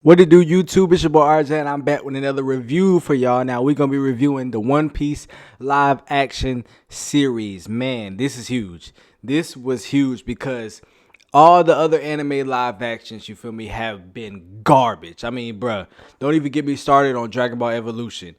What it do, YouTube? It's your boy RJ, and I'm back with another review for y'all. Now, we're going to be reviewing the One Piece live action series. Man, this is huge. This was huge because all the other anime live actions, you feel me, have been garbage. I mean, bruh, don't even get me started on Dragon Ball Evolution.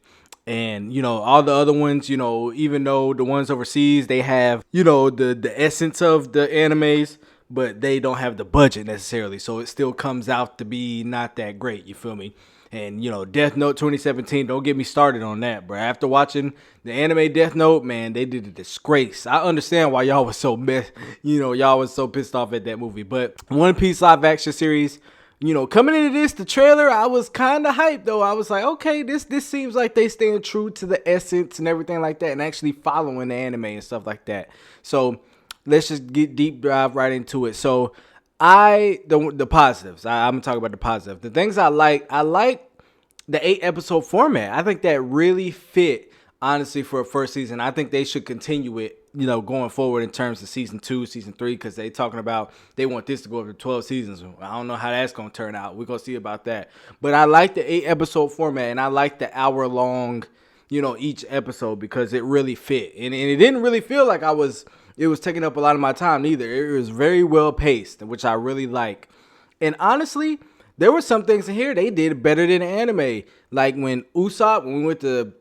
And, all the other ones, even though the ones overseas, they have, the essence of the animes, but they don't have the budget necessarily. So it still comes out to be not that great, you feel me? And, Death Note 2017, don't get me started on that, bro. After watching the anime Death Note, man, they did a disgrace. I understand why y'all was so y'all was so pissed off at that movie. But One Piece live action series, coming into this, the trailer, I was kind of hyped, though. I was like, okay, this seems like they staying true to the essence and everything like that and actually following the anime and stuff like that. So let's just get deep dive right into it. So the positives. I'm gonna talk about the positives. The things I like the 8-episode format. I think that really fit, honestly, for a first season. I think they should continue it, going forward in terms of season 2, season 3, because they talking about they want this to go over 12 seasons. I don't know how that's gonna turn out. We're gonna see about that. But I like the 8-episode format, and I like the hour long, each episode, because it really fit. And it didn't really feel like it was taking up a lot of my time either. It was very well paced, which I really like. And honestly, there were some things in here they did better than the anime. Like when we went to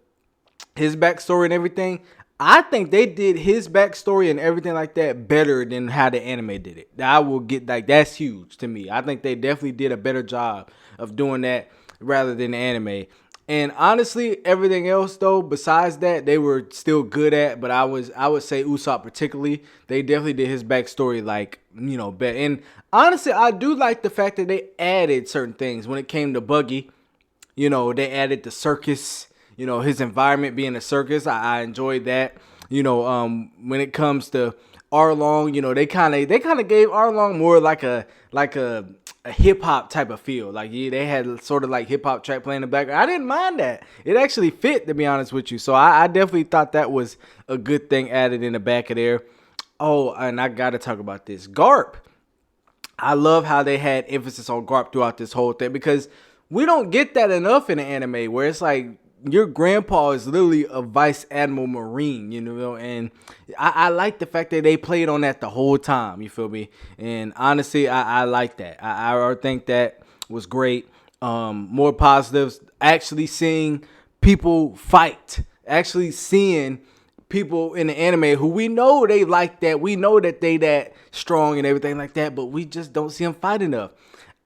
his backstory and everything, I think they did his backstory and everything like that better than how the anime did it. I will get, that's huge to me. I think they definitely did a better job of doing that rather than the anime. And honestly, everything else though, besides that, they were still good at. But I would say Usopp particularly, they definitely did his backstory better. And honestly, I do like the fact that they added certain things when it came to Buggy. They added the circus. His environment being a circus. I enjoyed that. When it comes to Arlong, they kind of gave Arlong more like a hip hop type of feel. Like, yeah, they had sort of like hip hop track playing in the background. I didn't mind that. It actually fit, to be honest with you. So I definitely thought that was a good thing added in the back of there. Oh, and I gotta talk about this. Garp. I love how they had emphasis on Garp throughout this whole thing, because we don't get that enough in the anime, where it's like your grandpa is literally a vice admiral marine, and I like the fact that they played on that the whole time, you feel me? And honestly, I like that. I think that was great. More positives, actually seeing people fight, actually seeing people in the anime who we know they like that, we know that they that strong and everything like that, but we just don't see them fight enough.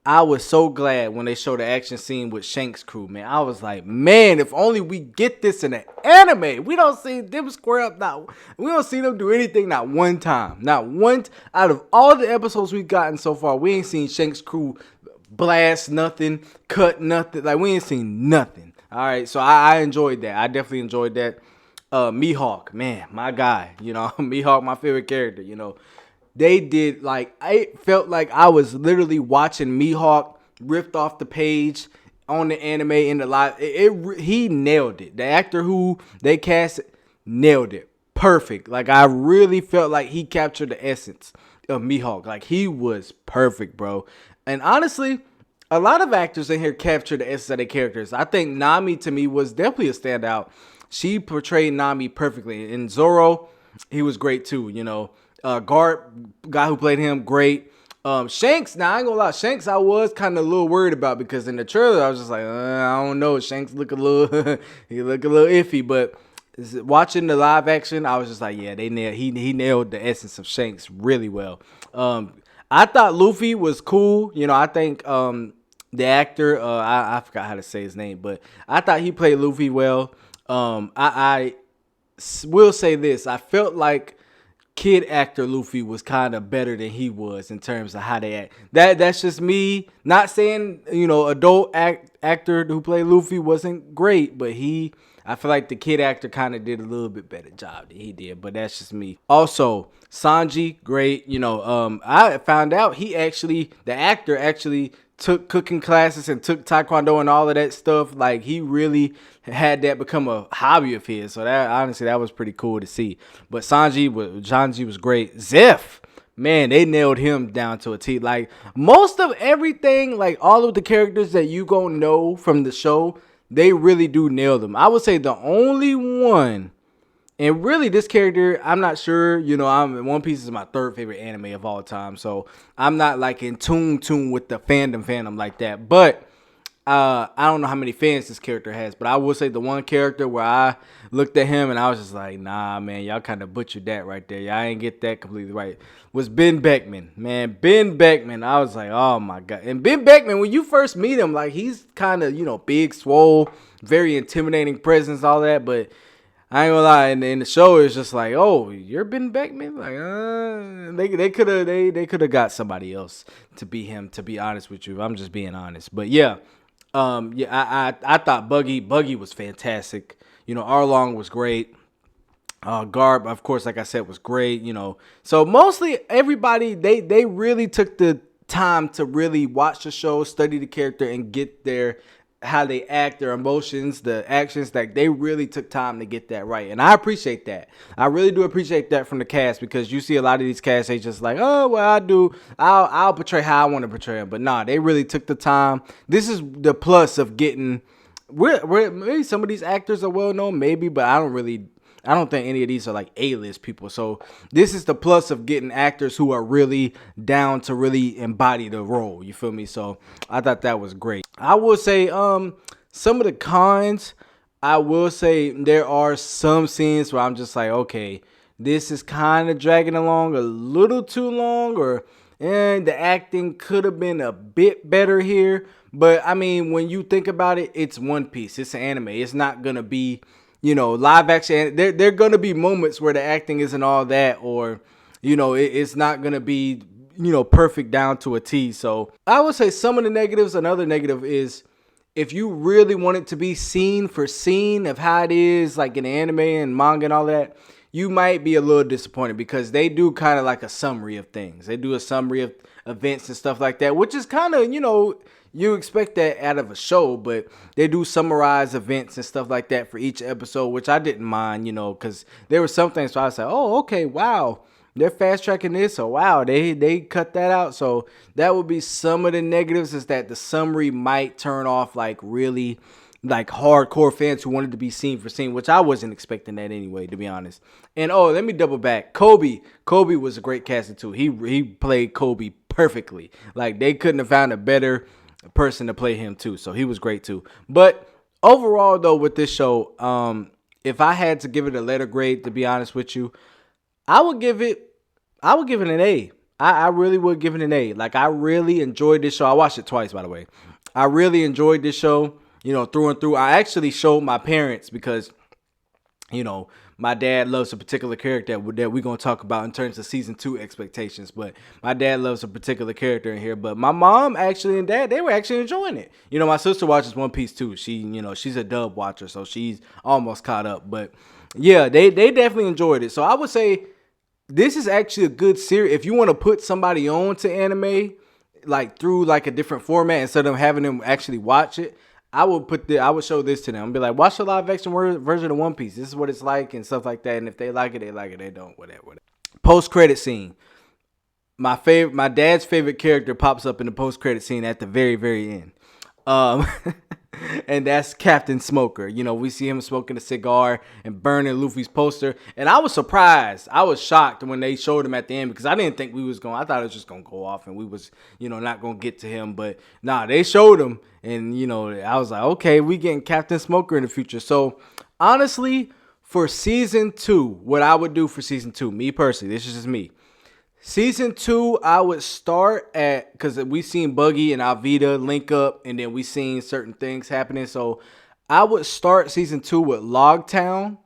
I was so glad when they showed the action scene with Shanks' crew, man. I was like, man, if only we get this in the anime. We don't see them square up we don't see them do anything not one time. Not one out of all the episodes we've gotten so far, we ain't seen Shanks' crew blast nothing, cut nothing. Like, we ain't seen nothing. All right, so I enjoyed that. I definitely enjoyed that. Mihawk, man, my guy. Mihawk, my favorite character. They did, I felt like I was literally watching Mihawk ripped off the page on the anime in the live. He nailed it. The actor who they cast nailed it. Perfect. Like, I really felt like he captured the essence of Mihawk. Like, he was perfect, bro. And honestly, a lot of actors in here captured the essence of their characters. I think Nami, to me, was definitely a standout. She portrayed Nami perfectly. And Zoro, he was great too, Garp, guy who played him, great. Shanks, now I ain't gonna lie, Shanks I was kind of a little worried about, because in the trailer I was just like, I don't know, Shanks look a little, he look a little iffy, but watching the live action, I was just like, yeah, he nailed the essence of Shanks really well. I thought Luffy was cool, I think the actor, I forgot how to say his name, but I thought he played Luffy well. I will say this, I felt like kid actor Luffy was kind of better than he was in terms of how they act. That's just me. Not saying, adult actor who played Luffy wasn't great, but I feel like the kid actor kind of did a little bit better job than he did, but that's just me. Also, Sanji, great. I found out the actor actually took cooking classes and took taekwondo and all of that stuff. Like, he really had that become a hobby of his. So that, honestly, that was pretty cool to see. But Sanji was great. Zeph, man, they nailed him down to a T. Like most of everything, like all of the characters that you gonna know from the show, they really do nail them. I would say the only one, and really this character, I'm not sure. One Piece is my third favorite anime of all time, so I'm not like in tune with the fandom like that. But I don't know how many fans this character has, but I will say the one character where I looked at him and I was just like, nah, man, y'all kind of butchered that right there. Y'all ain't get that completely right. Was Ben Beckman. Man, Ben Beckman. I was like, oh my God. And Ben Beckman, when you first meet him, like he's kind of, big, swole, very intimidating presence, all that. But I ain't gonna lie, in the show it's just like, oh, you're Ben Beckman? Like, they could have got somebody else to be him, to be honest with you. I'm just being honest. But yeah. I thought Buggy was fantastic. Arlong was great. Garb, of course, like I said, was great. So mostly everybody they really took the time to really watch the show, study the character, and get how they act, their emotions, the actions. Like they really took time to get that right, and I appreciate that. I really do appreciate that from the cast, because you see a lot of these casts, they just like, oh well, I'll portray how I want to portray them, but nah, they really took the time. This is the plus of getting. Maybe some of these actors are well known, maybe, but I don't think any of these are like A-list people. So this is the plus of getting actors who are really down to really embody the role. You feel me? So I thought that was great. I will say some of the cons, I will say there are some scenes where I'm just like, okay, this is kind of dragging along a little too long, and the acting could have been a bit better here. But I mean, when you think about it, it's One Piece. It's an anime. It's not going to be, live action. There going to be moments where the acting isn't all that, or, it's not going to be, perfect down to a T. So I would say some of the negatives. Another negative is if you really want it to be scene for scene of how it is, like in anime and manga and all that, you might be a little disappointed, because they do kind of like a summary of things. They do a summary of events and stuff like that, which is kind of, you expect that out of a show, but they do summarize events and stuff like that for each episode, which I didn't mind, because there were some things so I was like, oh, okay, wow, they're fast tracking this, so wow, they cut that out. So that would be some of the negatives, is that the summary might turn off like really like hardcore fans who wanted to be scene for scene, which I wasn't expecting that anyway, to be honest. And let me double back. Kobe was a great casting too. He played Kobe perfectly. Like they couldn't have found a better person to play him too. So he was great too. But overall though, with this show, if I had to give it a letter grade, to be honest with you, I would give it an A. I really would give it an A. Like I really enjoyed this show. I watched it twice, by the way. I really enjoyed this show, through and through. I actually showed my parents because, my dad loves a particular character that we're going to talk about in terms of season 2 expectations. But my dad loves a particular character in here. But my mom actually and dad, they were actually enjoying it. My sister watches One Piece too. She's a dub watcher, so she's almost caught up. But yeah, they definitely enjoyed it. So I would say this is actually a good series. If you want to put somebody on to anime, like through like a different format, instead of having them actually watch it, I would show this to them and be like, watch the live action version of One Piece. This is what it's like and stuff like that. And if they like it, they like it. They don't, whatever. Post credit scene. My dad's favorite character pops up in the post credit scene at the very, very end. And that's Captain Smoker. We see him smoking a cigar and burning Luffy's poster. And I was surprised. I was shocked when they showed him at the end, because I didn't think I thought it was just going to go off and we was, not going to get to him. But nah, they showed him. And, I was like, okay, we getting Captain Smoker in the future. So honestly, for season 2, what I would do for season 2, me personally, this is just me. Season 2, I would start at, because we seen Buggy and Alvida link up, and then we seen certain things happening. So I would start season 2 with Logtown,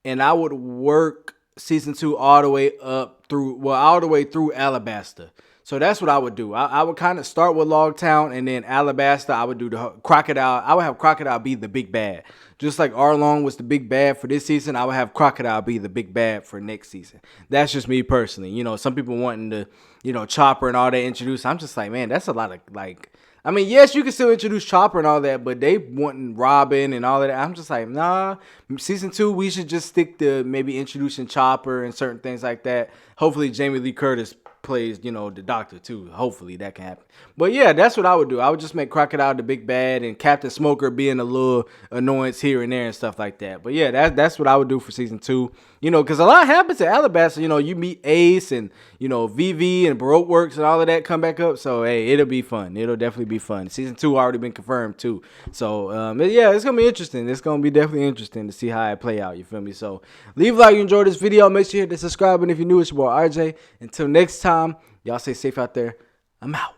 and I would work season 2 all the way through Alabasta. So that's what I would do. I would kind of start with Logtown, and then Alabasta, I would do the Crocodile. I would have Crocodile be the big bad. Just like Arlong was the big bad for this season, I would have Crocodile be the big bad for next season. That's just me personally. Some people wanting to, Chopper and all that introduced. I'm just like, man, that's a lot of yes, you can still introduce Chopper and all that, but they wanting Robin and all of that. I'm just like, nah, season 2, we should just stick to maybe introducing Chopper and certain things like that. Hopefully Jamie Lee Curtis plays, you know, the Doctor too. Hopefully that can happen. But yeah, that's what I would do. I would just make Crocodile the big bad and Captain Smoker being a little annoyance here and there and stuff like that. But yeah, that's what I would do for season 2. You know, because a lot happens at Alabasta. You know, you meet Ace and, you know, VV and Baroque Works and all of that come back up. So hey, it'll be fun. It'll definitely be fun. Season 2 already been confirmed too. So yeah, it's gonna be interesting. It's gonna be definitely interesting to see how it play out. You feel me? So leave a like if you enjoyed this video. Make sure you hit the subscribe button if you're new. It's your boy RJ. Until next time, y'all stay safe out there. I'm out.